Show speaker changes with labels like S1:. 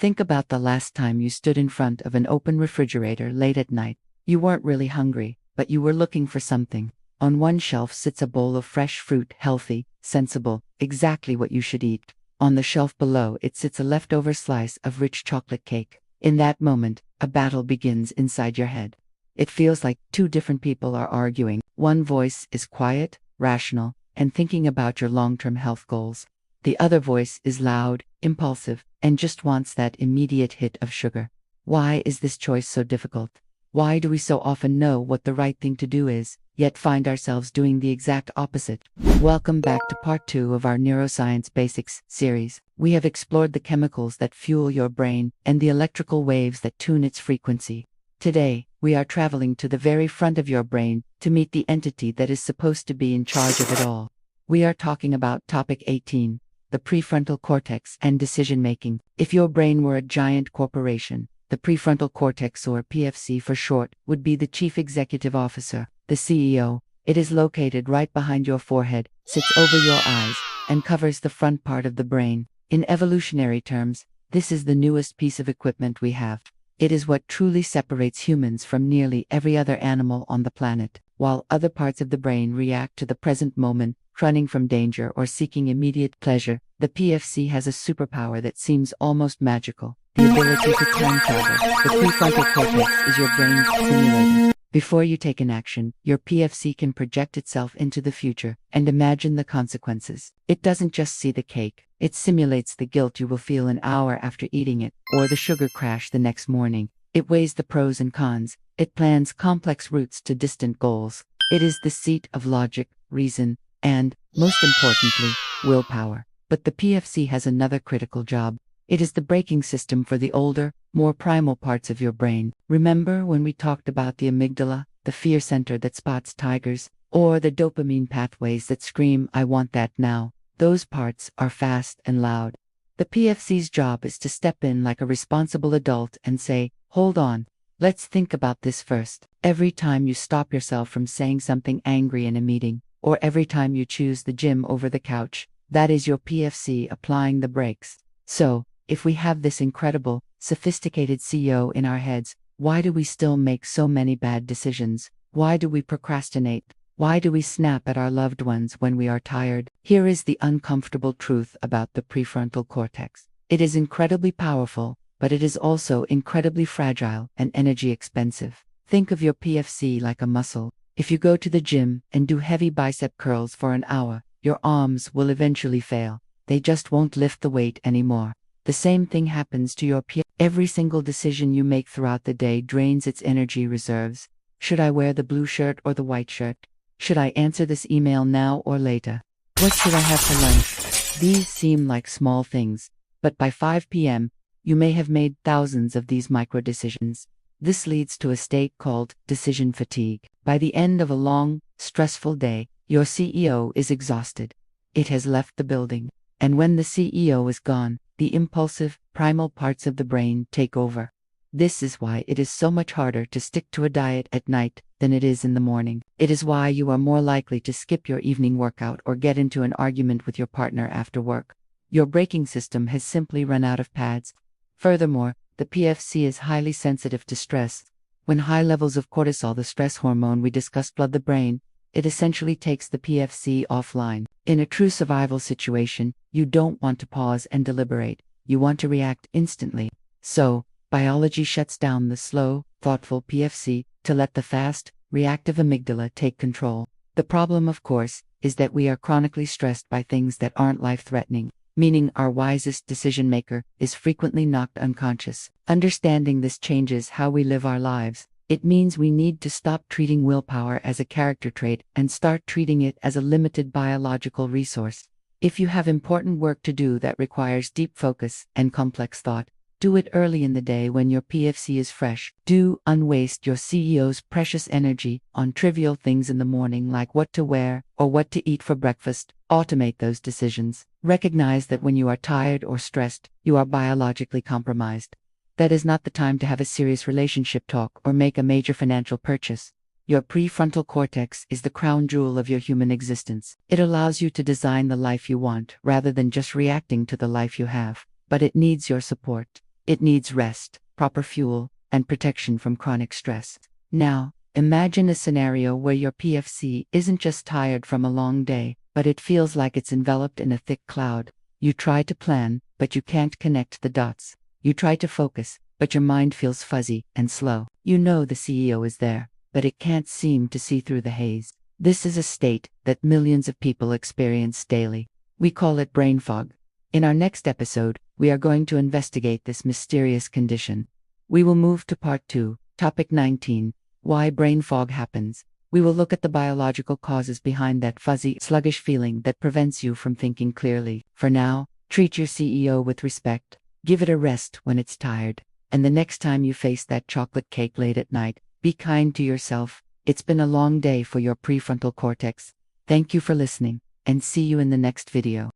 S1: Think about the last time you stood in front of an open refrigerator late at night. You weren't really hungry, but you were looking for something. On one shelf sits a bowl of fresh fruit, healthy, sensible, exactly what you should eat. On the shelf below it sits a leftover slice of rich chocolate cake. In that moment, a battle begins inside your head. It feels like two different people are arguing. One voice is quiet, rational, and thinking about your long-term health goals. The other voice is loud, impulsive, and just wants that immediate hit of sugar. Why is this choice so difficult? Why do we so often know what the right thing to do is, yet find ourselves doing the exact opposite? Welcome back to part 2 of our Neuroscience Basics series. We have explored the chemicals that fuel your brain and the electrical waves that tune its frequency. Today, we are traveling to the very front of your brain to meet the entity that is supposed to be in charge of it all. We are talking about topic 18, the prefrontal cortex and decision-making. If your brain were a giant corporation, the prefrontal cortex, or PFC for short, would be the chief executive officer, the CEO. It is located right behind your forehead, sits over your eyes, and covers the front part of the brain. In evolutionary terms, this is the newest piece of equipment we have. It is what truly separates humans from nearly every other animal on the planet. While other parts of the brain react to the present moment, running from danger or seeking immediate pleasure, the PFC has a superpower that seems almost magical: the ability to time travel. The prefrontal cortex is your brain's simulator. Before you take an action, your PFC can project itself into the future and imagine the consequences. It doesn't just see the cake, it simulates the guilt you will feel an hour after eating it, or the sugar crash the next morning. It weighs the pros and cons. It plans complex routes to distant goals. It is the seat of logic, reason, and, most importantly, willpower. But the PFC has another critical job. It is the braking system for the older, more primal parts of your brain. Remember when we talked about the amygdala, the fear center that spots tigers, or the dopamine pathways that scream, "I want that now"? Those parts are fast and loud. The PFC's job is to step in like a responsible adult and say, "Hold on, let's think about this first." Every time you stop yourself from saying something angry in a meeting, or every time you choose the gym over the couch, that is your PFC applying the brakes. So, if we have this incredible, sophisticated CEO in our heads, why do we still make so many bad decisions? Why do we procrastinate? Why do we snap at our loved ones when we are tired? Here is the uncomfortable truth about the prefrontal cortex. It is incredibly powerful, but it is also incredibly fragile and energy expensive. Think of your PFC like a muscle. If you go to the gym and do heavy bicep curls for an hour, your arms will eventually fail. They just won't lift the weight anymore. The same thing happens to your PFC. Every single decision you make throughout the day drains its energy reserves. Should I wear the blue shirt or the white shirt? Should I answer this email now or later? What should I have for lunch? These seem like small things, but by 5 p.m., you may have made thousands of these micro decisions. This leads to a state called decision fatigue. By the end of a long, stressful day, your CEO is exhausted. It has left the building. And when the CEO is gone, the impulsive, primal parts of the brain take over. This is why it is so much harder to stick to a diet at night than it is in the morning. It is why you are more likely to skip your evening workout or get into an argument with your partner after work. Your braking system has simply run out of pads. Furthermore, the PFC is highly sensitive to stress. When high levels of cortisol, the stress hormone we discussed, flood the brain, it essentially takes the PFC offline. In a true survival situation, you don't want to pause and deliberate. You want to react instantly. So, biology shuts down the slow, thoughtful PFC to let the fast, reactive amygdala take control. The problem, of course, is that we are chronically stressed by things that aren't life-threatening, meaning our wisest decision-maker is frequently knocked unconscious. Understanding this changes how we live our lives. It means we need to stop treating willpower as a character trait and start treating it as a limited biological resource. If you have important work to do that requires deep focus and complex thought, do it early in the day when your PFC is fresh. Do unwaste your CEO's precious energy on trivial things in the morning like what to wear or what to eat for breakfast. Automate those decisions. Recognize that when you are tired or stressed, you are biologically compromised. That is not the time to have a serious relationship talk or make a major financial purchase. Your prefrontal cortex is the crown jewel of your human existence. It allows you to design the life you want rather than just reacting to the life you have. But it needs your support. It needs rest, proper fuel, and protection from chronic stress. Now, imagine a scenario where your PFC isn't just tired from a long day, but it feels like it's enveloped in a thick cloud. You try to plan, but you can't connect the dots. You try to focus, but your mind feels fuzzy and slow. You know the CEO is there, but it can't seem to see through the haze. This is a state that millions of people experience daily. We call it brain fog. In our next episode, we are going to investigate this mysterious condition. We will move to part 2, topic 19, why brain fog happens. We will look at the biological causes behind that fuzzy, sluggish feeling that prevents you from thinking clearly. For now, treat your CEO with respect, give it a rest when it's tired, and the next time you face that chocolate cake late at night, be kind to yourself. It's been a long day for your prefrontal cortex. Thank you for listening, and see you in the next video.